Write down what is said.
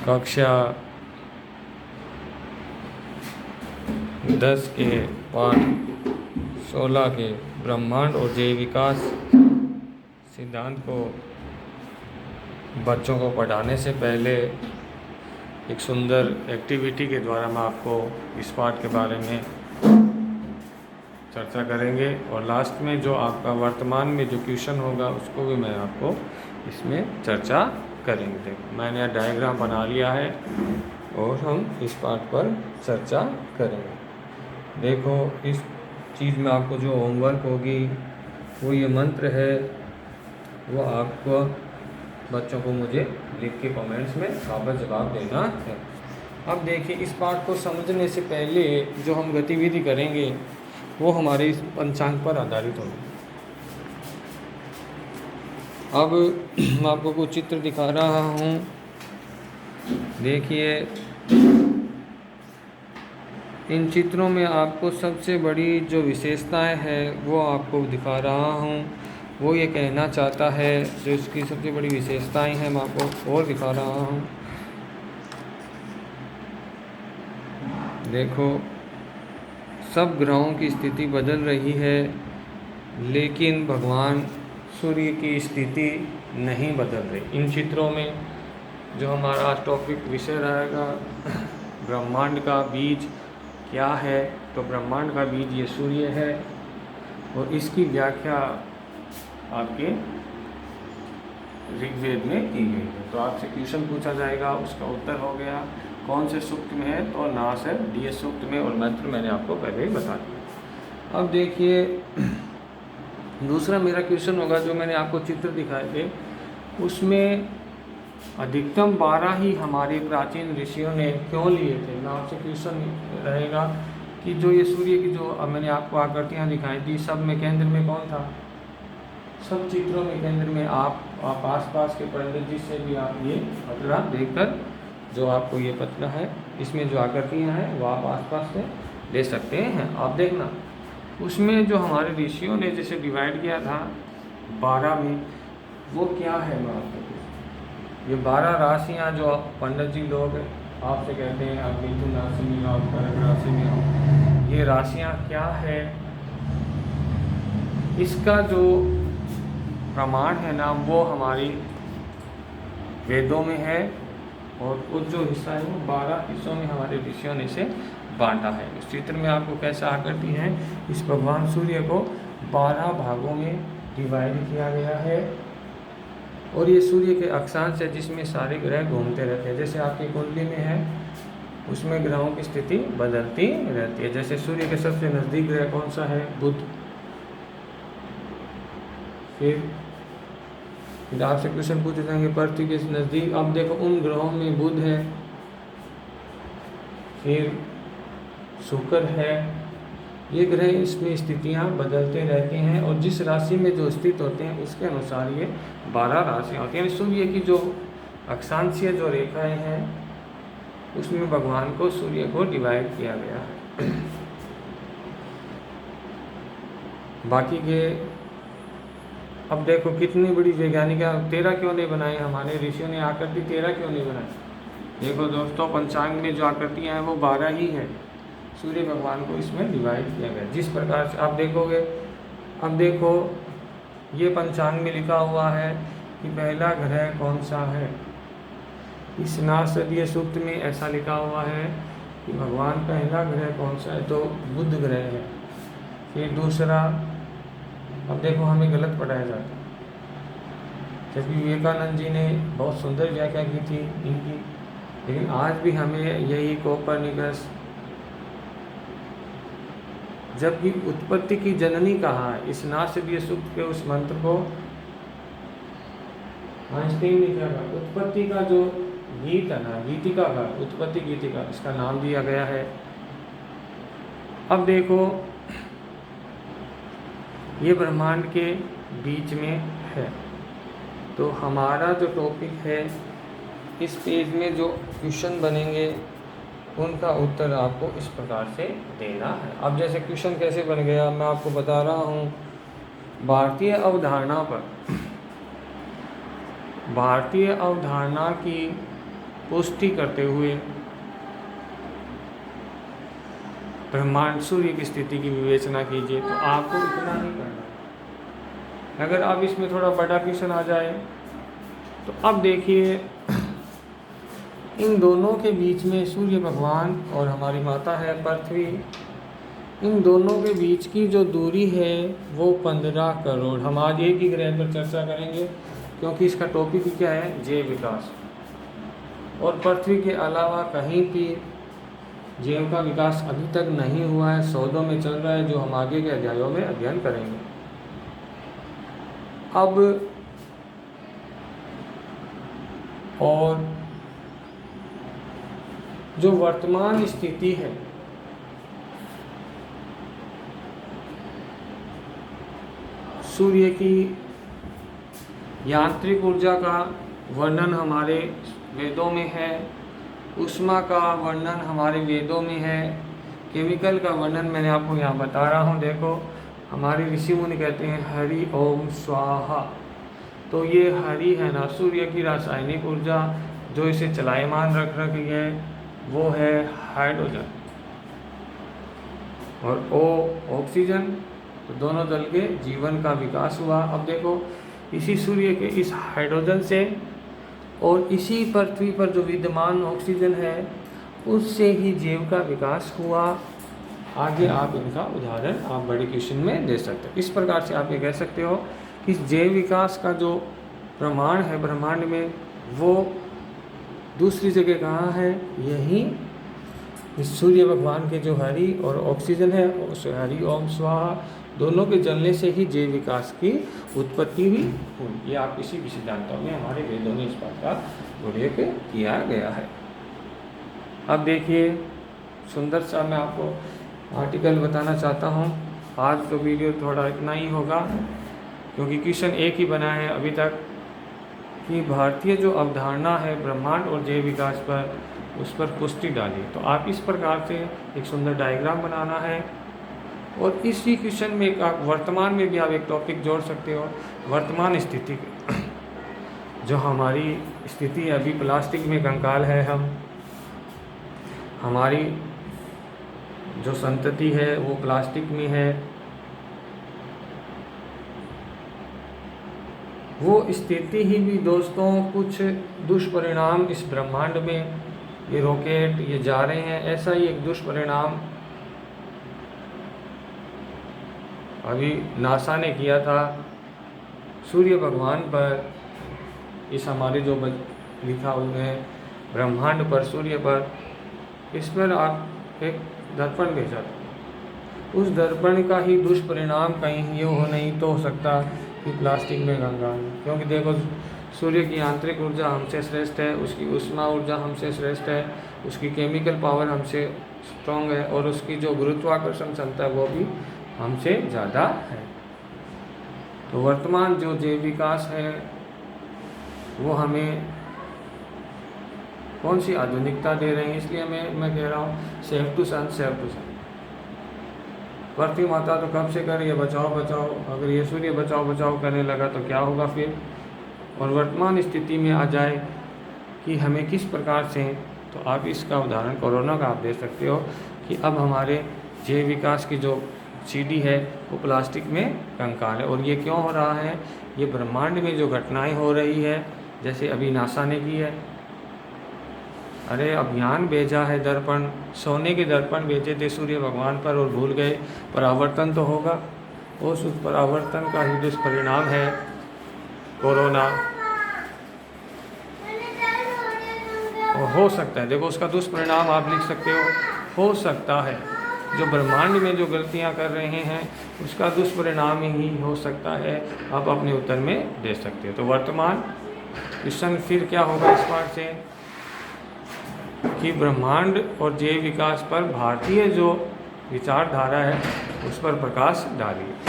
कक्षा 10 के पाठ 16 के ब्रह्मांड और जैव विकास सिद्धांत को बच्चों को पढ़ाने से पहले एक सुंदर एक्टिविटी के द्वारा मैं आपको इस पाठ के बारे में चर्चा करेंगे और लास्ट में जो आपका वर्तमान में जो क्वेश्चन होगा उसको भी मैं आपको इसमें चर्चा करेंगे। देखो मैंने यहाँ डायग्राम बना लिया है और हम इस पाठ पर चर्चा करेंगे। देखो इस चीज़ में आपको जो होमवर्क होगी वो ये मंत्र है, वो आपको बच्चों को मुझे लिख के कमेंट्स में वापस जवाब देना है। अब देखिए इस पाठ को समझने से पहले जो हम गतिविधि करेंगे वो हमारे इस पंचांग पर आधारित होगी। अब मैं आपको कुछ चित्र दिखा रहा हूँ, देखिए इन चित्रों में आपको सबसे बड़ी जो विशेषताएं हैं वो आपको दिखा रहा हूँ। वो ये कहना चाहता है जो इसकी सबसे बड़ी विशेषताएं हैं मैं आपको और दिखा रहा हूँ। देखो सब ग्रहों की स्थिति बदल रही है लेकिन भगवान सूर्य की स्थिति नहीं बदल रही। इन चित्रों में जो हमारा टॉपिक विषय रहेगा ब्रह्मांड का बीज क्या है, तो ब्रह्मांड का बीज ये सूर्य है और इसकी व्याख्या आपके ऋग्वेद में की गई है। तो आपसे क्वेश्चन पूछा जाएगा, उसका उत्तर हो गया कौन से सूक्त में है, तो नास है डी सूक्त में और मंत्र मैंने आपको पहले ही बता दिया। अब देखिए दूसरा मेरा क्वेश्चन होगा जो मैंने आपको चित्र दिखाए थे उसमें अधिकतम 12 ही हमारे प्राचीन ऋषियों ने क्यों लिए थे। मैं आपसे क्वेश्चन रहेगा कि जो ये सूर्य की जो मैंने आपको आकृतियाँ दिखाई थी सब में केंद्र में कौन था, सब चित्रों में केंद्र में आप आसपास के पंडित जी से भी आप ये पतला देखकर जो आपको ये पतला है इसमें जो आकृतियाँ हैं वो आप आसपास से ले सकते हैं। आप देखना उसमें जो हमारे ऋषियों ने जैसे डिवाइड किया था 12 में, वो क्या है मैं आपको ये 12 राशियाँ जो पंडित जी लोग आपसे कहते हैं आप मिथुन राशि में हो, कर्क राशि में हो, ये राशियाँ क्या है, इसका जो प्रमाण है ना वो हमारी वेदों में है और उस जो हिस्सा है वो 12 हिस्सों में हमारे ऋषियों ने इसे बांटा है। इस चित्र में आपको कैसा आकृति है, इस भगवान सूर्य को 12 भागों में डिवाइड किया गया है और ये सूर्य के अक्षांश है जिसमें सारे ग्रह घूमते रहते हैं। जैसे आपकी कुंडली में है उसमें ग्रहों की स्थिति बदलती रहती है। जैसे सूर्य के सबसे नज़दीक ग्रह कौन सा है, बुध। फिर आपसे क्वेश्चन पूछे जाएंगे पृथ्वी के नज़दीक, अब देखो उन ग्रहों में बुध है, फिर शुक्र है, ये ग्रह इसमें स्थितियाँ बदलते रहते हैं और जिस राशि में जो स्थित होते हैं उसके अनुसार ये 12 राशियाँ होती हैं। सूर्य की जो अक्षांशीय जो रेखाएं हैं उसमें भगवान को सूर्य को डिवाइड किया गया है। बाकी के अब देखो कितनी बड़ी वैज्ञानिक 13 क्यों नहीं बनाए हमारे ऋषियों ने, आकृति 13 क्यों नहीं बनाई। देखो दोस्तों पंचांग में जो आकृतियाँ हैं वो 12 ही है, सूर्य भगवान को इसमें डिवाइड किया गया जिस प्रकार से आप देखोगे। अब देखो ये पंचांग में लिखा हुआ है कि पहला ग्रह कौन सा है, इस नासदीय सूक्त में ऐसा लिखा हुआ है कि भगवान पहला ग्रह कौन सा है, तो बुध ग्रह है। फिर दूसरा, अब देखो हमें गलत पढ़ाया जाता है, जबकि विवेकानंद जी ने बहुत सुंदर व्याख्या की थी इनकी, लेकिन आज भी हमें यही कोपरनिकस, जबकि उत्पत्ति की जननी कहा है, इस नासदीय सूक्त के उस मंत्र को आइंस्टीन ने क्या कहा, उत्पत्ति का जो गीत है ना, गीतिका का, उत्पत्ति गीतिका इसका नाम दिया गया है। अब देखो ये ब्रह्मांड के बीच में है, तो हमारा जो टॉपिक है इस पेज में जो क्वेश्चन बनेंगे उनका उत्तर आपको इस प्रकार से देना है। अब जैसे क्वेश्चन कैसे बन गया मैं आपको बता रहा हूँ। भारतीय अवधारणा पर, भारतीय अवधारणा की पुष्टि करते हुए ब्रह्मांड सूर्य की स्थिति की विवेचना कीजिए। तो आपको इतना ही करना है। अगर आप इसमें थोड़ा बड़ा क्वेश्चन आ जाए तो अब देखिए, इन दोनों के बीच में सूर्य भगवान और हमारी माता है पृथ्वी, इन दोनों के बीच की जो दूरी है वो 15 करोड़। हम आज एक ही ग्रह पर चर्चा करेंगे क्योंकि इसका टॉपिक क्या है, जैव विकास। और पृथ्वी के अलावा कहीं भी जैव का विकास अभी तक नहीं हुआ है, शोधों में चल रहा है, जो हम आगे के अध्यायों में अध्ययन करेंगे। अब और जो वर्तमान स्थिति है, सूर्य की यांत्रिक ऊर्जा का वर्णन हमारे वेदों में है, ऊष्मा का वर्णन हमारे वेदों में है, केमिकल का वर्णन मैंने आपको यहाँ बता रहा हूँ। देखो, हमारे ऋषि मुनि कहते हैं हरि ओम स्वाहा। तो ये हरि है ना, सूर्य की रासायनिक ऊर्जा जो इसे चलायमान रख रही है वो है हाइड्रोजन, और ओ ऑक्सीजन। तो दोनों दल के जीवन का विकास हुआ। अब देखो, इसी सूर्य के इस हाइड्रोजन से और इसी पृथ्वी पर जो विद्यमान ऑक्सीजन है उससे ही जीव का विकास हुआ। आगे आप इनका उदाहरण आप बड़े क्वेश्चन में दे सकते हो। इस प्रकार से आप ये कह सकते हो कि जैव विकास का जो प्रमाण है ब्रह्मांड में वो दूसरी जगह कहाँ है, यही इस सूर्य भगवान के जो हरि और ऑक्सीजन है, उस हरि ओम स्वाहा दोनों के जलने से ही जैव विकास की उत्पत्ति हुई। ये आप किसी भी सिद्धांतों में हमारे वेदों में इस बात का उल्लेख किया गया है। अब देखिए, सुंदर सा मैं आपको आर्टिकल बताना चाहता हूँ। आज तो वीडियो थोड़ा इतना ही होगा क्योंकि क्वेश्चन एक ही बना है अभी तक कि भारतीय जो अवधारणा है ब्रह्मांड और जैव विकास पर, उस पर पुष्टि डाली। तो आप इस प्रकार से एक सुंदर डायग्राम बनाना है और इसी क्वेश्चन में आप वर्तमान में भी आप एक टॉपिक जोड़ सकते हो। वर्तमान स्थिति जो हमारी स्थिति है, अभी प्लास्टिक में कंकाल है हम, हमारी जो संतति है वो प्लास्टिक में है। वो स्थिति ही भी दोस्तों कुछ दुष्परिणाम इस ब्रह्मांड में, ये रॉकेट ये जा रहे हैं, ऐसा ही एक दुष्परिणाम अभी नासा ने किया था सूर्य भगवान पर। इस हमारे जो लिखा हुआ है ब्रह्मांड पर, सूर्य पर, इस पर आप एक दर्पण भेजा था। उस दर्पण का ही दुष्परिणाम कहीं ये हो नहीं तो हो सकता कि प्लास्टिक में गंगा, क्योंकि देखो सूर्य की आंतरिक ऊर्जा हमसे श्रेष्ठ है, उसकी ऊष्मा ऊर्जा हमसे श्रेष्ठ है, उसकी केमिकल पावर हमसे स्ट्रॉन्ग है और उसकी जो गुरुत्वाकर्षण क्षमता है वो भी हमसे ज़्यादा है। तो वर्तमान जो जैव विकास है वो हमें कौन सी आधुनिकता दे रहे हैं, इसलिए मैं कह रहा हूँ save to sun, save to sun. पृथ्वी माता तो कब से कर रही है बचाओ बचाओ, अगर ये सूर्य बचाओ बचाओ करने लगा तो क्या होगा फिर। और वर्तमान स्थिति में आ जाए कि हमें किस प्रकार से, तो आप इसका उदाहरण कोरोना का आप दे सकते हो कि अब हमारे जैव विकास की जो सीढ़ी है वो प्लास्टिक में कंकाल है। और ये क्यों हो रहा है, ये ब्रह्मांड में जो घटनाएं हो रही है, जैसे अभी नासा ने की है, अरे अभियान भेजा है दर्पण, सोने के दर्पण भेजे थे सूर्य भगवान पर और भूल गए, परावर्तन तो होगा, उस परावर्तन का ही दुष्परिणाम है कोरोना। और हो सकता है, देखो उसका दुष्परिणाम आप लिख सकते हो सकता है जो ब्रह्मांड में जो गलतियां कर रहे हैं उसका दुष्परिणाम ही हो सकता है, आप अपने उत्तर में दे सकते हो। तो वर्तमान क्वेश्चन फिर क्या होगा इस बार से कि ब्रह्मांड और जैव विकास पर भारतीय जो विचारधारा है उस पर प्रकाश डालिए।